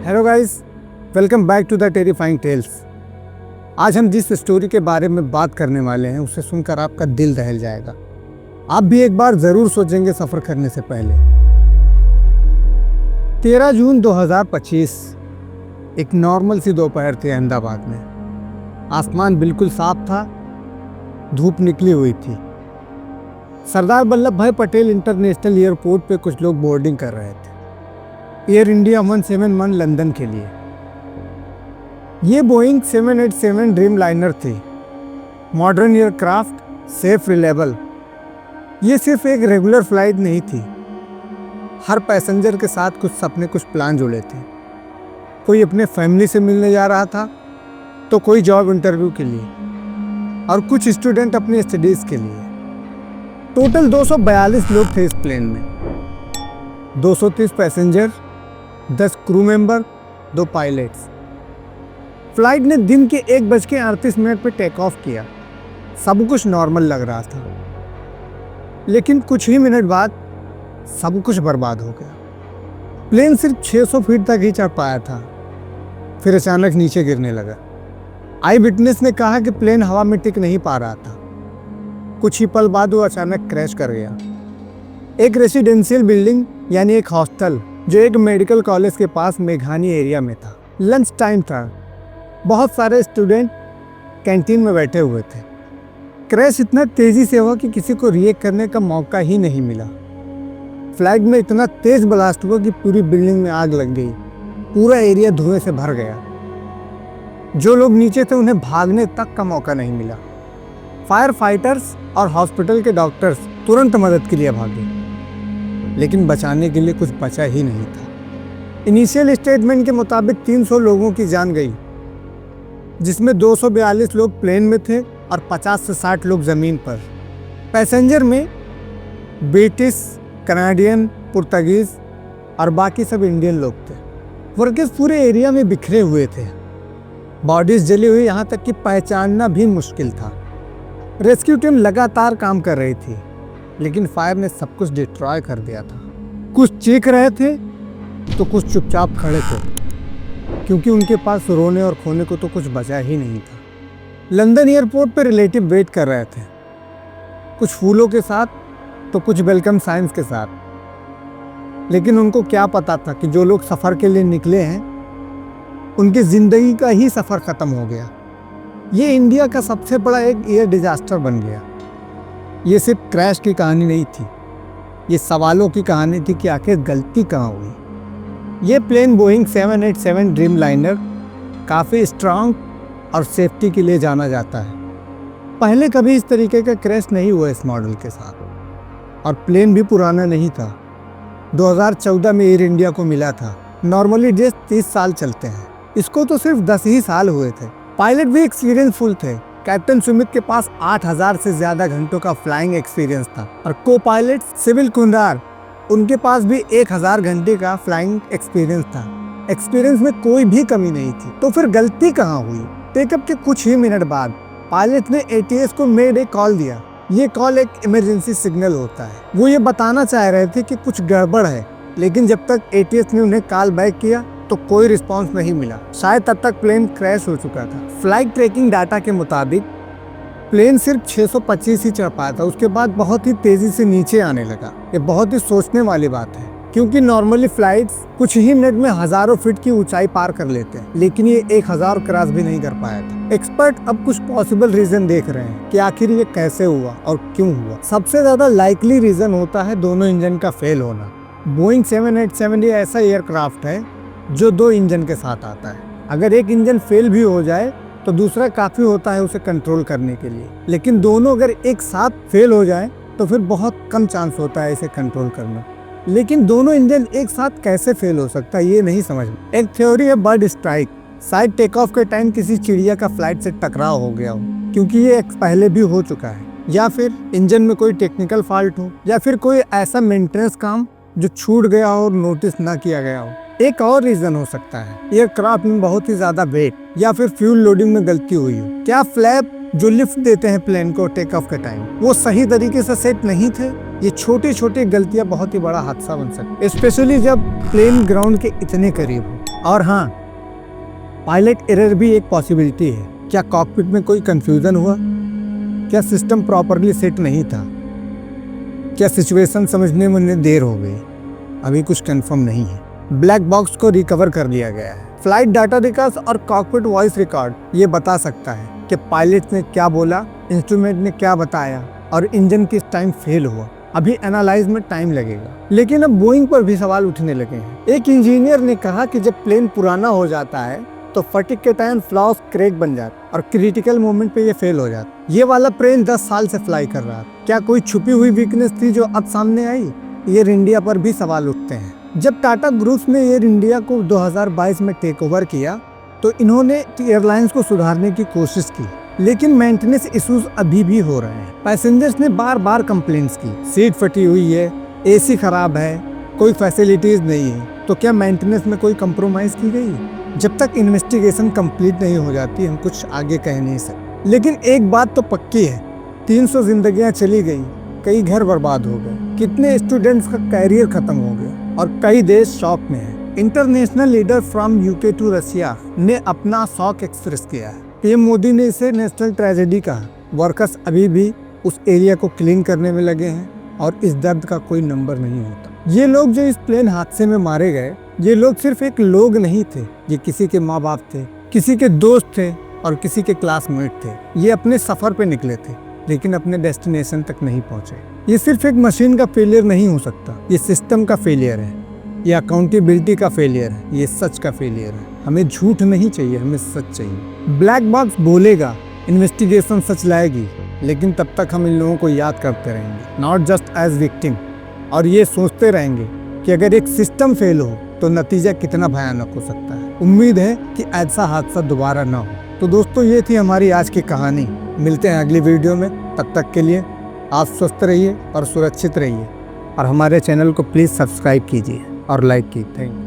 Hello guys, welcome back to the terrifying tales. आज हम जिस स्टोरी के बारे में बात करने वाले हैं उसे सुनकर आपका दिल दहल जाएगा। आप भी एक बार ज़रूर सोचेंगे सफ़र करने से पहले। 13 जून 2025 एक नॉर्मल सी दोपहर थी अहमदाबाद में। आसमान बिल्कुल साफ था, धूप निकली हुई थी। सरदार वल्लभ भाई पटेल इंटरनेशनल एयरपोर्ट पे कुछ लोग बोर्डिंग कर रहे थे एयर इंडिया 171 लंदन के लिए। ये बोइंग 787 ड्रीम लाइनर थी, मॉडर्न एयरक्राफ्ट, सेफ, रिलायबल। ये सिर्फ एक रेगुलर फ्लाइट नहीं थी। हर पैसेंजर के साथ कुछ सपने, कुछ प्लान जुड़े थे। कोई अपने फैमिली से मिलने जा रहा था, तो कोई जॉब इंटरव्यू के लिए, और कुछ स्टूडेंट अपनी स्टडीज़ के लिए। टोटल 242 लोग थे इस प्लेन में। 230 passenger, 10 crew member, 2 pilots. Flight ने दिन के 1:38 पर टेक ऑफ किया। सब कुछ नॉर्मल लग रहा था, लेकिन कुछ ही मिनट बाद सब कुछ बर्बाद हो गया। प्लेन सिर्फ 600 फीट तक ही चढ़ पाया था, फिर अचानक नीचे गिरने लगा। आई विटनेस ने कहा कि प्लेन हवा में टिक नहीं पा रहा था। कुछ ही पल बाद वो अचानक क्रैश कर गया। एक रेसिडेंशियल बिल्डिंग यानी एक हॉस्टल जो एक मेडिकल कॉलेज के पास मेघानी एरिया में था। लंच टाइम था, बहुत सारे स्टूडेंट कैंटीन में बैठे हुए थे। क्रैश इतना तेज़ी से हुआ कि किसी को रिएक्ट करने का मौका ही नहीं मिला। फ्लाइट में इतना तेज़ ब्लास्ट हुआ कि पूरी बिल्डिंग में आग लग गई। पूरा एरिया धुएं से भर गया। जो लोग नीचे थे उन्हें भागने तक का मौका नहीं मिला। फायर फाइटर्स और हॉस्पिटल के डॉक्टर्स तुरंत मदद के लिए भागे, लेकिन बचाने के लिए कुछ बचा ही नहीं था। इनिशियल स्टेटमेंट के मुताबिक 300 लोगों की जान गई, जिसमें 242 लोग प्लेन में थे और 50 से 60 लोग ज़मीन पर। पैसेंजर में ब्रिटिश, कनाडियन, पुर्तगीज़ और बाकी सब इंडियन लोग थे। वर्कर्स पूरे एरिया में बिखरे हुए थे। बॉडीज जली हुई, यहाँ तक कि पहचानना भी मुश्किल था। रेस्क्यू टीम लगातार काम कर रही थी, लेकिन फायर ने सब कुछ डिस्ट्रॉय कर दिया था। कुछ चीख रहे थे तो कुछ चुपचाप खड़े थे, क्योंकि उनके पास रोने और खोने को तो कुछ बचा ही नहीं था। लंदन एयरपोर्ट पर रिलेटिव वेट कर रहे थे, कुछ फूलों के साथ तो कुछ वेलकम साइंस के साथ। लेकिन उनको क्या पता था कि जो लोग सफ़र के लिए निकले हैं उनकी ज़िंदगी का ही सफ़र ख़त्म हो गया। ये इंडिया का सबसे बड़ा एक एयर डिजास्टर बन गया। ये सिर्फ क्रैश की कहानी नहीं थी, ये सवालों की कहानी थी कि आखिर गलती कहाँ हुई। ये प्लेन बोइंग 787 ड्रीम लाइनर काफ़ी स्ट्रांग और सेफ्टी के लिए जाना जाता है। पहले कभी इस तरीके का क्रैश नहीं हुआ इस मॉडल के साथ, और प्लेन भी पुराना नहीं था। 2014 में एयर इंडिया को मिला था। नॉर्मली जेट 30 साल चलते हैं, इसको तो सिर्फ 10 ही साल हुए थे। पायलट भी एक्सपीरियंसफुल थे। कैप्टन सुमित के पास 8000 से ज़्यादा घंटों का फ्लाइंग एक्सपीरियंस था, और को पायलट सिविल कुंदार, उनके पास भी 1000 घंटे का फ्लाइंग एक्सपीरियंस था। एक्सपीरियंस में कोई भी कमी नहीं थी। तो फिर गलती कहाँ हुई? टेकअप के कुछ ही मिनट बाद पायलट ने ATS को मेड ए कॉल दिया। ये कॉल एक इमरजेंसी सिग्नल होता है। वो ये बताना चाह रहे थे कि कुछ गड़बड़ है, लेकिन जब तक ATS ने उन्हें कॉल बैक किया तो कोई रिस्पांस नहीं मिला। शायद तब तक प्लेन क्रैश हो चुका था। फ्लाइट ट्रैकिंग डाटा के मुताबिक प्लेन सिर्फ 625 ही चढ़ पाया था। उसके बाद बहुत ही तेज़ी से नीचे आने लगा। ये बहुत ही सोचने वाली बात है, क्योंकि नॉर्मली फ्लाइट्स कुछ ही मिनट में हज़ारों फीट की ऊंचाई पार कर लेते हैं, लेकिन ये 1000 क्रॉस भी नहीं कर पाया था। एक्सपर्ट अब कुछ पॉसिबल रीज़न देख रहे हैं कि आखिर ये कैसे हुआ और क्यों हुआ। सबसे ज़्यादा लाइकली रीज़न होता है दोनों इंजन का फेल होना। बोइंग 787 ऐसा एयरक्राफ्ट है जो 2 इंजन के साथ आता है। अगर एक इंजन फेल भी हो जाए तो दूसरा काफ़ी होता है उसे कंट्रोल करने के लिए, लेकिन दोनों अगर एक साथ फेल हो जाए तो फिर बहुत कम चांस होता है इसे कंट्रोल करना। लेकिन दोनों इंजन एक साथ कैसे फेल हो सकता है, ये नहीं समझ में। एक थ्योरी है बर्ड स्ट्राइक। शायद टेक ऑफ के टाइम किसी चिड़िया का फ्लाइट से टकराव हो गया हो, क्योंकि ये पहले भी हो चुका है, या फिर इंजन में कोई टेक्निकल फॉल्ट हो, या फिर कोई ऐसा मेंटेनेंस काम जो छूट गया हो और नोटिस ना किया गया हो। एक और रीजन हो सकता है एयरक्राफ्ट में बहुत ही ज्यादा वेट, या फिर फ्यूल लोडिंग में गलती हुई हो। क्या फ्लैप जो लिफ्ट देते हैं प्लेन को टेक ऑफ के टाइम, वो सही तरीके से सेट नहीं थे? ये छोटी छोटी गलतियां बहुत ही बड़ा हादसा बन सकती है, स्पेशली जब प्लेन ग्राउंड के इतने करीब हो। और हाँ, पायलट एरर भी एक पॉसिबिलिटी है। क्या कॉकपिट में कोई कंफ्यूजन हुआ? क्या सिस्टम प्रॉपरली सेट नहीं था? क्या सिचुएशन समझने में उन्हें देर हो गई? अभी कुछ कंफर्म नहीं है। ब्लैक बॉक्स को रिकवर कर लिया गया है। फ्लाइट डाटा रिकॉर्ड्स और कॉकपिट वॉइस रिकॉर्ड ये बता सकता है कि पायलट ने क्या बोला, इंस्ट्रूमेंट ने क्या बताया और इंजन किस टाइम फेल हुआ। अभी एनालाइज में टाइम लगेगा, लेकिन अब बोइंग पर भी सवाल उठने लगे हैं। एक इंजीनियर ने कहा कि जब प्लेन पुराना हो जाता है तो फटिग के टाइम फ्लॉस क्रैक बन जाता और क्रिटिकल मोमेंट पे ये फेल हो जाता। ये वाला प्लेन 10 साल से फ्लाई कर रहा था। क्या कोई छुपी हुई वीकनेस थी जो अब सामने आई? एयर इंडिया पर भी सवाल उठते हैं। जब टाटा ग्रुप ने एयर इंडिया को 2022 में टेक ओवर किया तो इन्होंने एयरलाइंस को सुधारने की कोशिश की, लेकिन मेंटेनेंस इश्यूज अभी भी हो रहे हैं। पैसेंजर्स ने बार बार कंप्लेंट्स की, सीट फटी हुई है, एसी खराब है, कोई फैसिलिटीज नहीं है। तो क्या मेंटेनेंस में कोई कंप्रोमाइज की गई? जब तक इन्वेस्टिगेशन कंप्लीट नहीं हो जाती हम कुछ आगे कह नहीं सकते। लेकिन एक बात तो पक्की है, 300 जिंदगियां चली गई, कई घर बर्बाद हो गए, कितने स्टूडेंट्स का कैरियर खत्म हो गया और कई देश शॉक में है। International leader from UK to Russia ने अपना शॉक एक्सप्रेस किया है। पीएम मोदी ने इसे नेशनल ट्रेजेडी कहा। वर्कर्स अभी भी उस एरिया को क्लीन करने में लगे हैं और इस दर्द का कोई नंबर नहीं होता। ये लोग जो इस प्लेन हादसे में मारे गए, ये लोग सिर्फ एक लोग नहीं थे, ये किसी के माँ बाप थे, किसी के दोस्त थे और किसी के क्लासमेट थे। ये अपने सफर पे निकले थे लेकिन अपने डेस्टिनेशन तक नहीं पहुंचे। ये सिर्फ एक मशीन का फेलियर नहीं हो सकता, ये सिस्टम का फेलियर है, ये अकाउंटेबिलिटी का फेलियर है, ये सच का फेलियर है। हमें झूठ नहीं चाहिए, हमें सच चाहिए। ब्लैक बॉक्स बोलेगा, इन्वेस्टिगेशन सच लाएगी, लेकिन तब तक हम इन लोगों को याद करते रहेंगे, नॉट जस्ट एज विक्टिम, और ये सोचते रहेंगे कि अगर एक सिस्टम फेल हो तो नतीजा कितना भयानक हो सकता है। उम्मीद है कि ऐसा हादसा दोबारा ना हो। तो दोस्तों, ये थी हमारी आज की कहानी। मिलते हैं अगली वीडियो में, तब तक के लिए आप स्वस्थ रहिए और सुरक्षित रहिए और हमारे चैनल को प्लीज़ सब्सक्राइब कीजिए और लाइक कीजिए। Thank you.